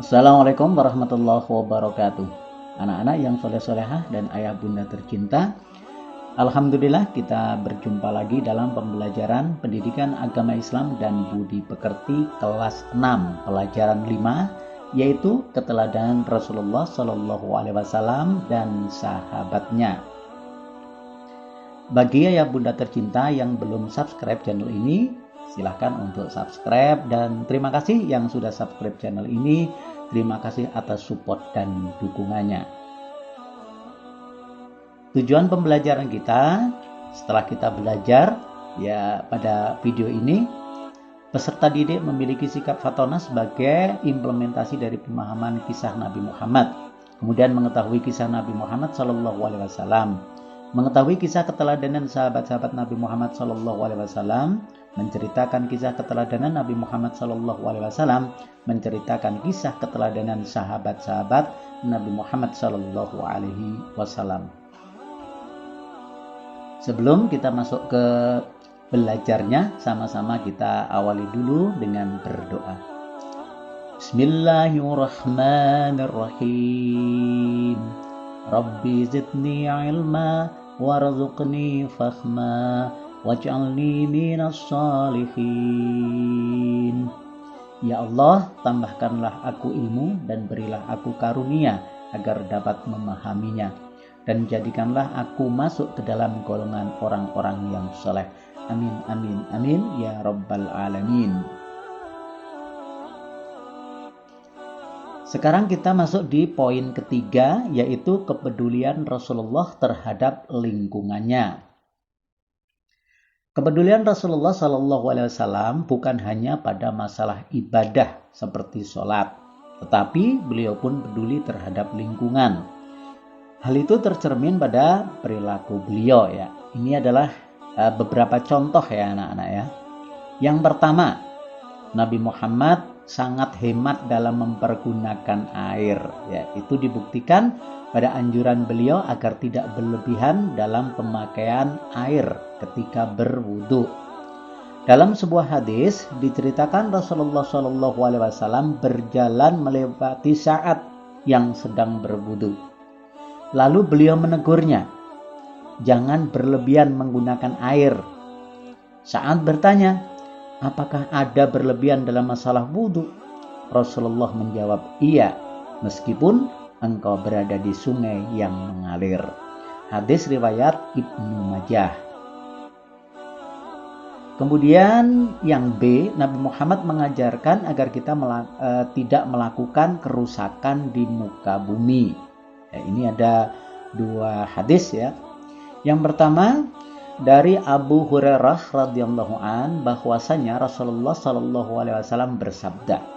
Assalamualaikum warahmatullahi wabarakatuh. Anak-anak yang soleh-solehah dan ayah bunda tercinta, Alhamdulillah kita berjumpa lagi dalam pembelajaran pendidikan agama Islam dan budi pekerti kelas 6 pelajaran 5, yaitu keteladanan Rasulullah Shallallahu Alaihi Wasallam dan sahabatnya. Bagi ayah bunda tercinta yang belum subscribe channel ini, silahkan untuk subscribe, dan terima kasih yang sudah subscribe channel ini. Terima kasih atas support dan dukungannya. Tujuan pembelajaran kita, setelah kita belajar ya pada video ini, peserta didik memiliki sikap fatona sebagai implementasi dari pemahaman kisah Nabi Muhammad. Kemudian mengetahui kisah Nabi Muhammad Shallallahu Alaihi Wasallam, mengetahui kisah keteladanan sahabat-sahabat Nabi Muhammad Shallallahu Alaihi Wasallam, menceritakan kisah keteladanan Nabi Muhammad Shallallahu Alaihi Wasallam, menceritakan kisah keteladanan sahabat-sahabat Nabi Muhammad Shallallahu Alaihi Wasallam. Sebelum kita masuk ke belajarnya, sama-sama kita awali dulu dengan berdoa. Bismillahirrahmanirrahim. Rabbi zidni ilma warzuqni fahma waj'alni minas shalihin. Ya Allah, tambahkanlah aku ilmu dan berilah aku karunia agar dapat memahaminya, dan jadikanlah aku masuk ke dalam golongan orang-orang yang soleh. Amin, amin, amin, ya Rabbal Alamin. Sekarang kita masuk di poin ketiga, yaitu kepedulian Rasulullah terhadap lingkungannya. Kepedulian Rasulullah Shallallahu Alaihi Wasallam bukan hanya pada masalah ibadah seperti sholat, tetapi beliau pun peduli terhadap lingkungan. Hal itu tercermin pada perilaku beliau ya. Ini adalah beberapa contoh ya anak-anak ya. Yang pertama, Nabi Muhammad sangat hemat dalam mempergunakan air ya. Itu dibuktikan pada anjuran beliau agar tidak berlebihan dalam pemakaian air ketika berwudu. Dalam sebuah hadis diceritakan Rasulullah Shallallahu Alaihi Wasallam berjalan melewati saat yang sedang berwudu. Lalu beliau menegurnya, jangan berlebihan menggunakan air. Saat bertanya, apakah ada berlebihan dalam masalah wudu? Rasulullah menjawab, iya, meskipun engkau berada di sungai yang mengalir. Hadis riwayat Ibnu Majah. Kemudian yang B, Nabi Muhammad mengajarkan agar kita tidak melakukan kerusakan di muka bumi. Ya, ini ada dua hadis ya. Yang pertama dari Abu Hurairah radhiyallahu an, bahwasanya Rasulullah Shallallahu Alaihi Wasallam bersabda,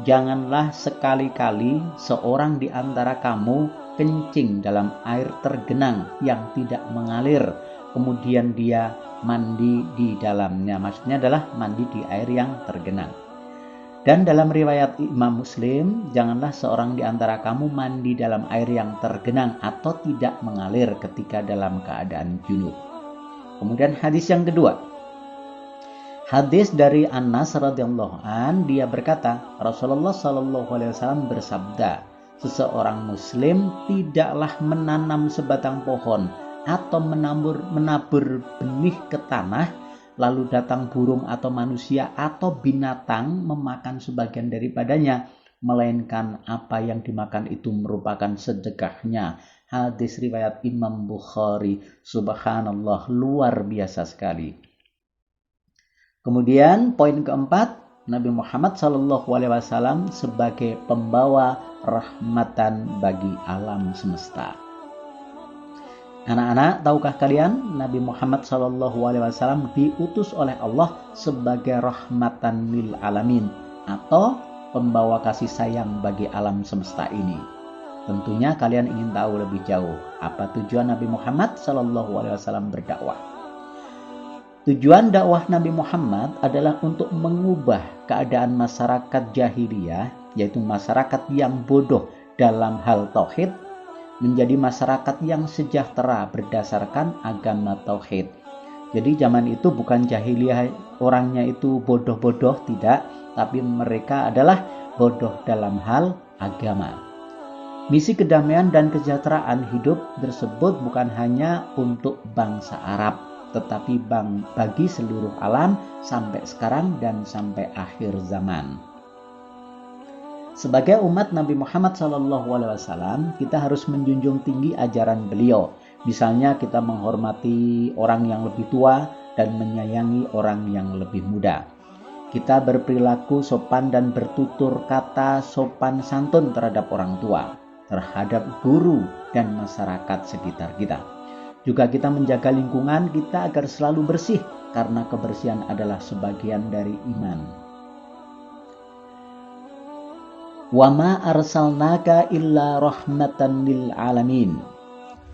janganlah sekali-kali seorang di antara kamu kencing dalam air tergenang yang tidak mengalir, kemudian dia mandi di dalamnya. Maksudnya adalah mandi di air yang tergenang. Dan dalam riwayat Imam Muslim, janganlah seorang di antara kamu mandi dalam air yang tergenang atau tidak mengalir ketika dalam keadaan junub. Kemudian hadis yang kedua, hadis dari Anas radhiyallahu an, dia berkata, Rasulullah Shallallahu Alaihi Wasallam bersabda, seseorang Muslim tidaklah menanam sebatang pohon atau menabur benih ke tanah, lalu datang burung atau manusia atau binatang memakan sebagian daripadanya, melainkan apa yang dimakan itu merupakan sedekahnya. Hadis riwayat Imam Bukhari. Subhanallah, luar biasa sekali. Kemudian poin keempat, Nabi Muhammad SAW sebagai pembawa rahmatan bagi alam semesta. Anak-anak, tahukah kalian Nabi Muhammad SAW diutus oleh Allah sebagai rahmatan lil alamin, atau pembawa kasih sayang bagi alam semesta ini? Tentunya kalian ingin tahu lebih jauh apa tujuan Nabi Muhammad SAW berdakwah. Tujuan dakwah Nabi Muhammad adalah untuk mengubah keadaan masyarakat jahiliyah, yaitu masyarakat yang bodoh dalam hal tauhid, menjadi masyarakat yang sejahtera berdasarkan agama tauhid. Jadi zaman itu bukan jahiliyah, orangnya itu bodoh-bodoh, tidak, tapi mereka adalah bodoh dalam hal agama. Misi kedamaian dan kesejahteraan hidup tersebut bukan hanya untuk bangsa Arab, tetapi bagi seluruh alam sampai sekarang dan sampai akhir zaman. Sebagai umat Nabi Muhammad SAW, kita harus menjunjung tinggi ajaran beliau. Misalnya kita menghormati orang yang lebih tua dan menyayangi orang yang lebih muda. Kita berperilaku sopan dan bertutur kata sopan santun terhadap orang tua, terhadap guru dan masyarakat sekitar kita. Juga kita menjaga lingkungan kita agar selalu bersih, karena kebersihan adalah sebagian dari iman. Wa ma arsalnaka illa rahmatan lil alamin.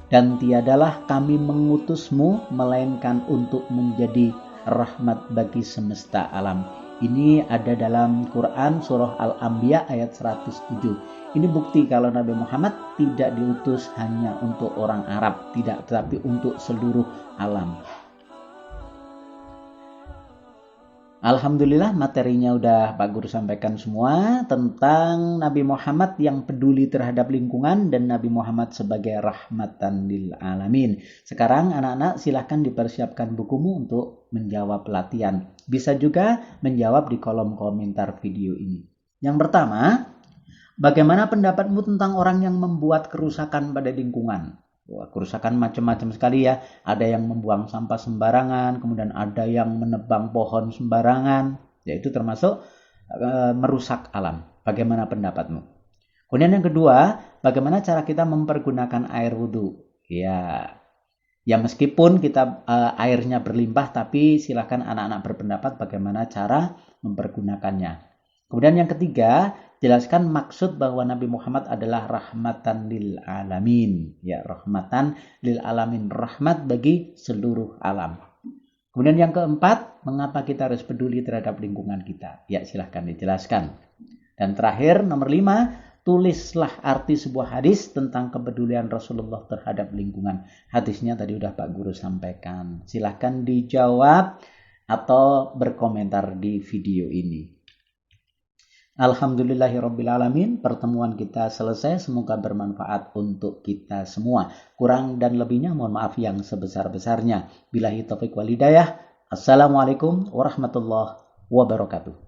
Dan tiadalah kami mengutusmu melainkan untuk menjadi rahmat bagi semesta alam. Ini ada dalam Quran surah Al-Anbiya ayat 107. Ini bukti kalau Nabi Muhammad tidak diutus hanya untuk orang Arab, tidak, tetapi untuk seluruh alam. Alhamdulillah materinya udah Pak Guru sampaikan semua tentang Nabi Muhammad yang peduli terhadap lingkungan dan Nabi Muhammad sebagai rahmatan lil alamin. Sekarang anak-anak silahkan dipersiapkan bukumu untuk menjawab latihan. Bisa juga menjawab di kolom komentar video ini. Yang pertama, bagaimana pendapatmu tentang orang yang membuat kerusakan pada lingkungan? Wah, kerusakan macam-macam sekali ya. Ada yang membuang sampah sembarangan, kemudian ada yang menebang pohon sembarangan. Ya, itu termasuk merusak alam. Bagaimana pendapatmu? Kemudian yang kedua, bagaimana cara kita mempergunakan air wudhu? Ya meskipun kita airnya berlimpah, tapi silakan anak-anak berpendapat bagaimana cara mempergunakannya. Kemudian yang ketiga, jelaskan maksud bahwa Nabi Muhammad adalah rahmatan lil alamin. Ya, rahmatan lil alamin, rahmat bagi seluruh alam. Kemudian yang keempat, mengapa kita harus peduli terhadap lingkungan kita? Ya, silahkan dijelaskan. Dan terakhir, nomor 5, tulislah arti sebuah hadis tentang kepedulian Rasulullah terhadap lingkungan. Hadisnya tadi udah Pak Guru sampaikan. Silahkan dijawab atau berkomentar di video ini. Alhamdulillahirrabbilalamin, pertemuan kita selesai, semoga bermanfaat untuk kita semua. Kurang dan lebihnya mohon maaf yang sebesar-besarnya. Billahi taufiq wal hidayah. Assalamualaikum warahmatullahi wabarakatuh.